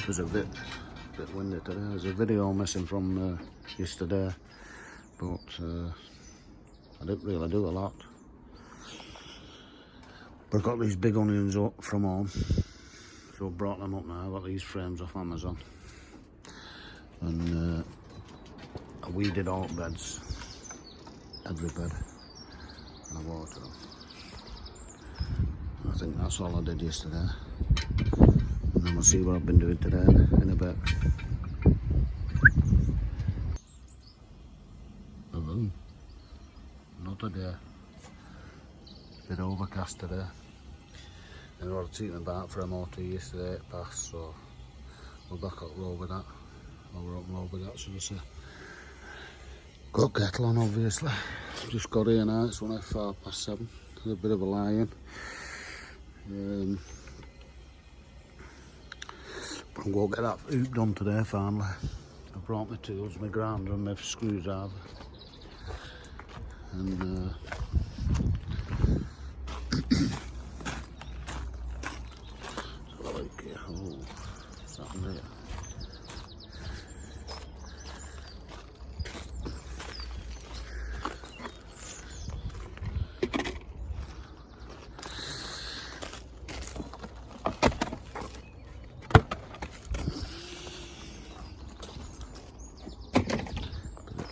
was a bit windy today. There's a video missing from yesterday, but I didn't really do a lot. But I got these big onions up from home, so I brought them up now. I got these frames off Amazon, and I weeded all beds, every bed, and I watered them. I think that's all I did yesterday, and then we'll see what I've been doing today in a bit. Boom. Another day. Bit overcast today. And I was taking about for MOT yesterday, it passed, so we're back up road with that. Well, we're up road with that, should I say. Got kettle on, obviously. Just got here now, it's only 7:05. A bit of a lie-in. But I'm going to get that hoop done today, finally. I brought my tools, my grinder and my screwdriver. And so I like it. Oh, something there.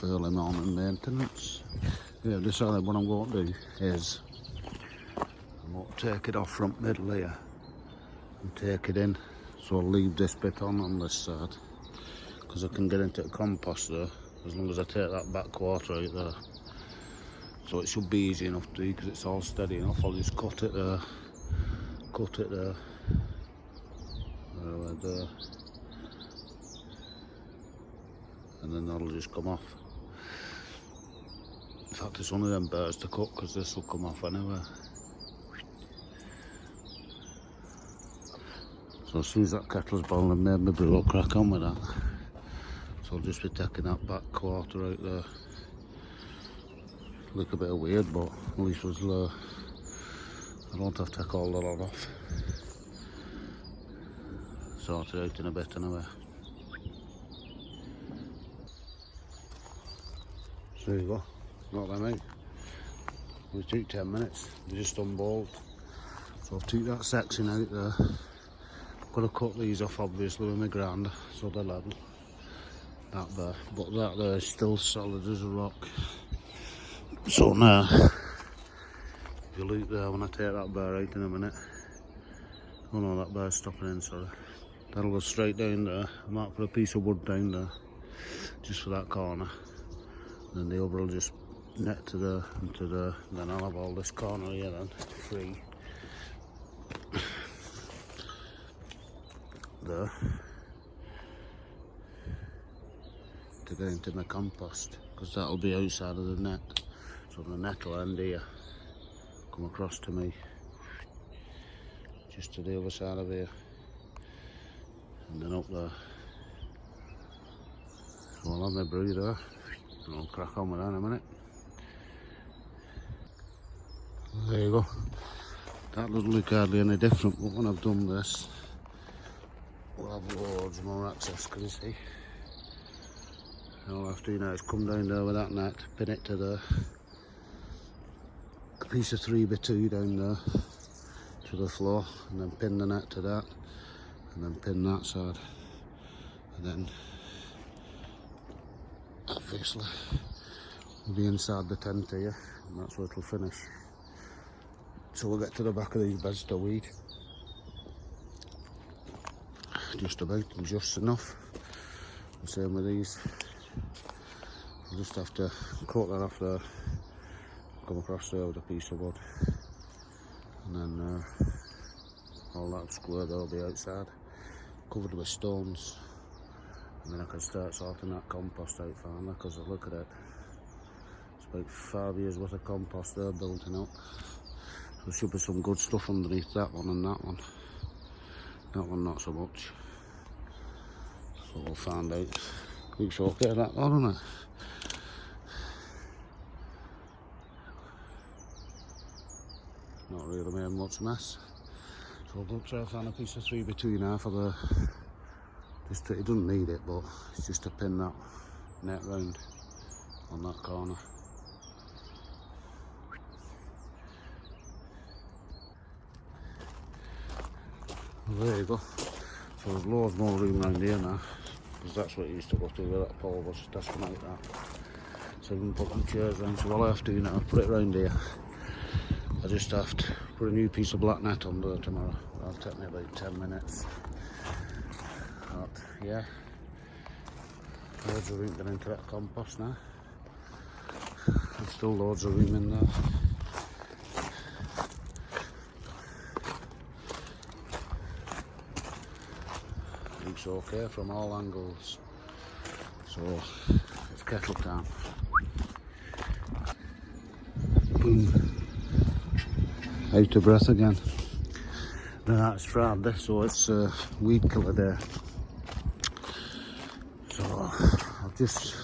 Early morning maintenance. Yeah, decided what I'm going to do is I'm going to take it off front middle here and take it in. So I'll leave this bit on this side because I can get into the compost there as long as I take that back quarter out there. So it should be easy enough to do because it's all steady enough. I'll just cut it there, there, and then that'll just come off. In fact, it's one of them birds to cut because this will come off anyway. So as soon as that kettle's boiling, maybe we'll crack on with that. So I'll just be taking that back quarter out there. Look a bit weird, but at least I don't have to take all the lot off. Sort it out in a bit anyway. So there you go. Got them out. It took 10 minutes. They just unballed. So I've took that section out there. Got to cut these off obviously with my grinder so they're level. That there. But that there is still solid as a rock. So now, if you look there when I take that bar out in a minute. Oh no, that bar's stopping in, sorry. That'll go straight down there. I might put a piece of wood down there. Just for that corner. And then the other will just net to there and to there. Then I'll have all this corner here then free. There. To get into my compost. Because that'll be outside of the net. So the net will end here. Come across to me. Just to the other side of here. And then up there. So I'll have my brew there. And I'll crack on with that in a minute. There you go. That doesn't look hardly any different, but when I've done this, we'll have loads more access, can you see? All I have to do now is come down there with that net, pin it to there. A piece of 3x2 down there to the floor, and then pin the net to that, and then pin that side. And then obviously we'll be inside the tent here, and that's where it'll finish. So we'll get to the back of these beds to weed. Just about and just enough. The same with these. I'll just have to cut that off there, come across there with a piece of wood, and then all that square there will be outside, covered with stones. And then I can start sorting that compost out finally, because I look at it, it's about 5 years worth of compost there building up. So there should be some good stuff underneath that one and that one. That one not so much. So we'll find out. Looks okay that though, doesn't it? Not really made much mess. So we'll try to find a piece of 3x2 now for Just it doesn't need it, but it's just to pin that net round on that corner. Well, there you go. So there's loads more room around here now, because that's what it used to go to, where that pole was. That's from like that. So we can put them chairs around. So all I have to do now, put it around here. I just have to put a new piece of black net under there tomorrow. That'll take me about 10 minutes. But yeah, loads of room going into that compost now. There's still loads of room in there. Looks okay from all angles. So it's kettle time. Boom. Out of breath again. Now it's Friday, so it's weed killer day. So I've just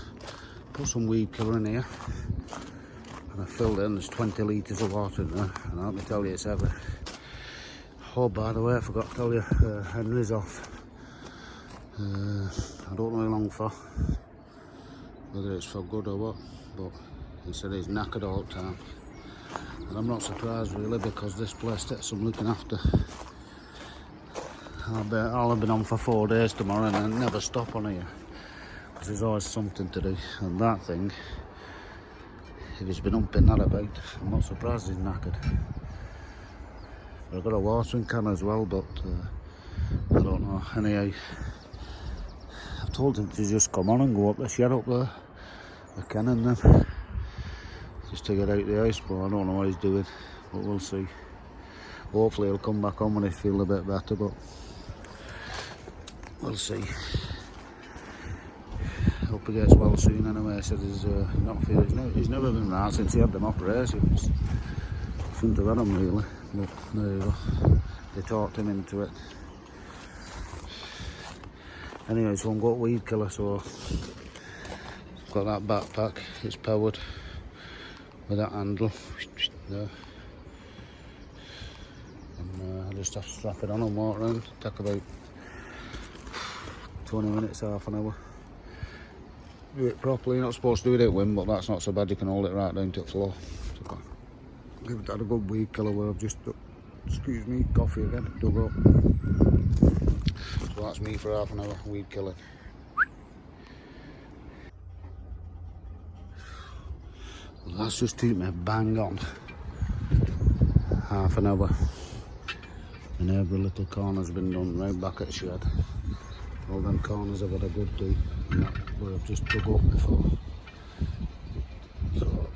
put some weed killer in here, and I filled in. There's 20 litres of water in there, and let me tell you, it's heavy. Oh, by the way, I forgot to tell you, Henry's off. I don't know how long for, whether it's for good or what, but he said he's knackered all the time. And I'm not surprised really, because this place takes some looking after. I'll have been on for 4 days tomorrow and I never stop on here, because there's always something to do. And that thing, if he's been upping that about, I'm not surprised he's knackered. I've got a watering can as well, but I don't know. Anyhow, I've told him to just come on and go up the shed up there, the can and them, just to get out the house, but I don't know what he's doing, but we'll see. Hopefully he'll come back on when he's feeling a bit better, but we'll see. Hope he gets well soon anyway. He said he's not feeling, he's never been right since he had them operations. Shouldn't have had them really, but there you go. They talked him into it. Anyway, so I've got weed killer, so I've got that backpack, it's powered with that handle there. And I just have to strap it on and walk around. Take about 20 minutes, half an hour. Do it properly. You're not supposed to do it at wind, but that's not so bad. You can hold it right down to the floor. So give that a good weed killer where I've just, excuse me, coffee again, dug up. So that's me for half an hour, weed killing. Well, that's just took me bang on half an hour. And every little corner's been done right back at the shed. All them corners I've had a good do, and that where I've just dug up before. So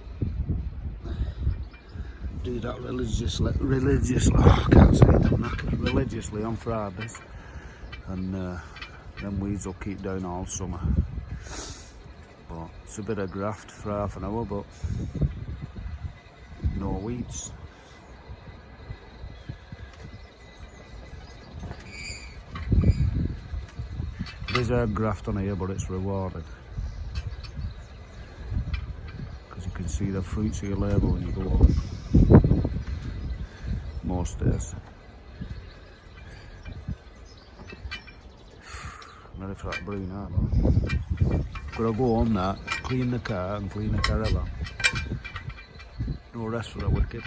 do that religiously, oh, I can't say it, I'm knackered, religiously on Fridays, and them weeds will keep down all summer. But it's a bit of graft for half an hour, but no weeds. There's a graft on here, but it's rewarded, because you can see the fruits of your labour when you go up most days. I'm ready for that brew now though. Gotta go on that, clean the car and clean the caravan. No rest for the wicked.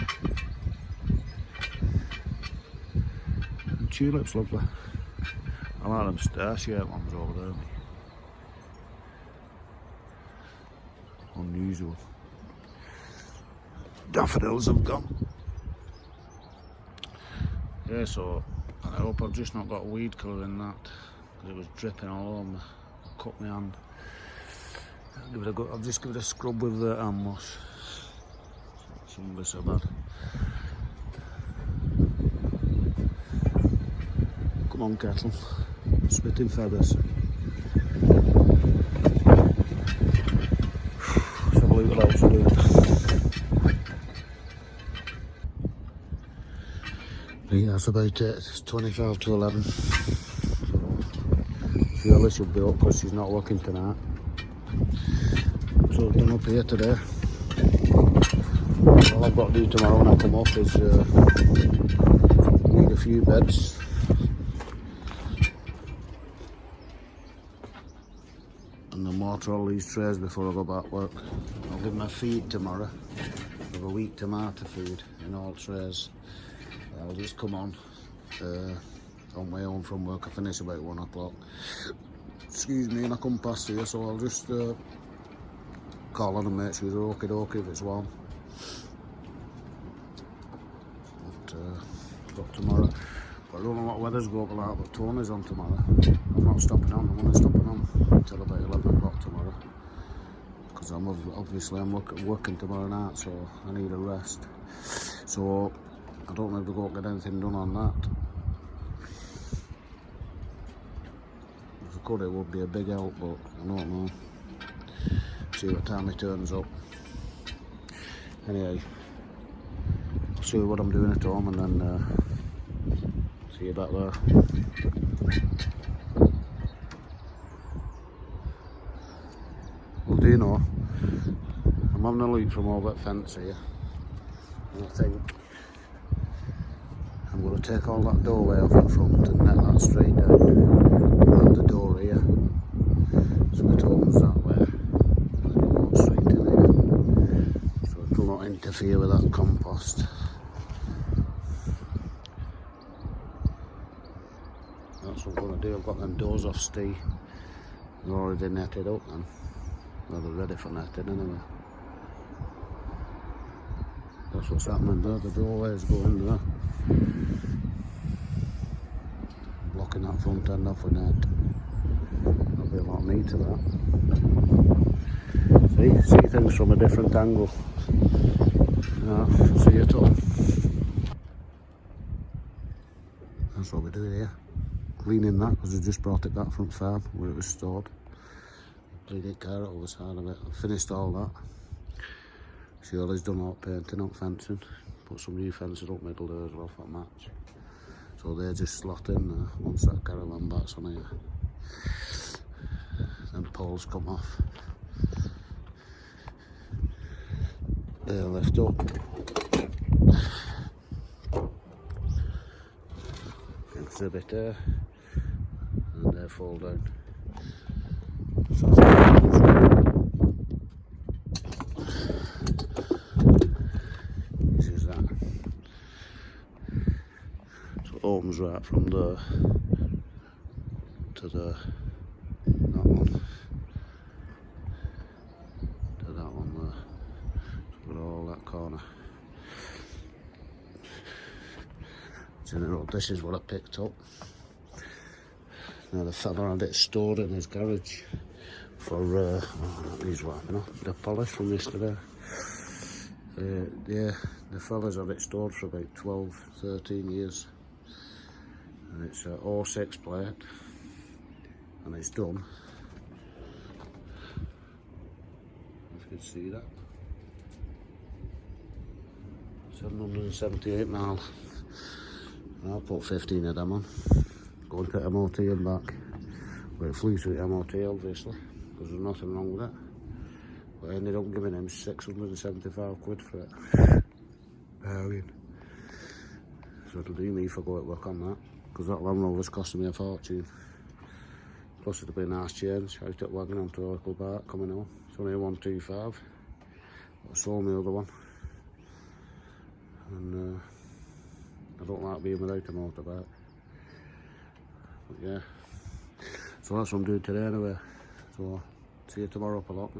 And tulips, lovely. I like them star-shaped ones over there. Unusual. Daffodils have gone. Yeah, so I hope I've just not got weed colour in that, because it was dripping all over me. I cut my hand. I'll just give it a scrub with the hand wash. It shouldn't be so bad. Come on, kettle. Spitting feathers. Let's have a look what else we're doing. Yeah, that's about it. It's 25 to 11. So Fiona should be up because she's not working tonight. So I've done up here today. All I've got to do tomorrow when I come up is need a few beds. and then water all these trays before I go back to work. I'll give my feed tomorrow. I have a week tomato feed in all trays. I'll just come on my own from work. I finish about 1 o'clock. Excuse me, and I come past here, so I'll just call on and make sure they're okie dokie if it's warm. But tomorrow, but I don't know what weather's going to be like, but Tony's on tomorrow. I'm not stopping on, I'm only stopping on until about 11 o'clock tomorrow. Because I'm working tomorrow night, so I need a rest. So I don't know if we're going to get anything done on that. If I could, it would be a big help, but I don't know. See what time he turns up. Anyway, I'll see what I'm doing at home and then see you back there. Well, do you know, I'm having a look from over that fence here, and I think I'm going to take all that doorway off at front and net that straight down, and the door here, so it opens that way, and then it goes straight in here, so it will not interfere with that compost. That's what I'm going to do. I've got them doors off Steve. They're already netted up then. Well, they're ready for netting anyway. That's what's happening there. The doorway's going there. Blocking that front end off with net. That'll be a lot neater, that. See things from a different angle. Yeah, see it all. That's what we do here. Cleaning that because we just brought it back from farm where it was stored. Cleaned it carrot over the side of it. I've finished all that. Shirley's done all painting up fencing. Put some new fencing up middle there as well for a match. So they're just slot in there once that caravan back's on here. Then the poles come off. They're left up. Exhibit there. And they fall down. So this is that. So it opens right from there to there. That one. To that one there. So we've got all that corner. So this is what I picked up. Now the fella had it stored in his garage for these what, you know, the polish from yesterday. Yeah, the fella's had it stored for about 12, 13 years. And it's a 06 plate, and it's done. If you can see that. 778 miles. I'll put 15 of them on. Go and take MOT and back. But it flew through MOT obviously, because there's nothing wrong with it. But I ended up giving him 675 quid for it. So it'll do me if I go at work on that, because that Land Rover's costing me a fortune. Plus it'll be a nice change. I took wagon onto Oracle Park coming home. It's only a 125. I sold my other one. And I don't like being without a motorbike. But yeah, so that's what I'm doing today anyway. So see you tomorrow up a lot.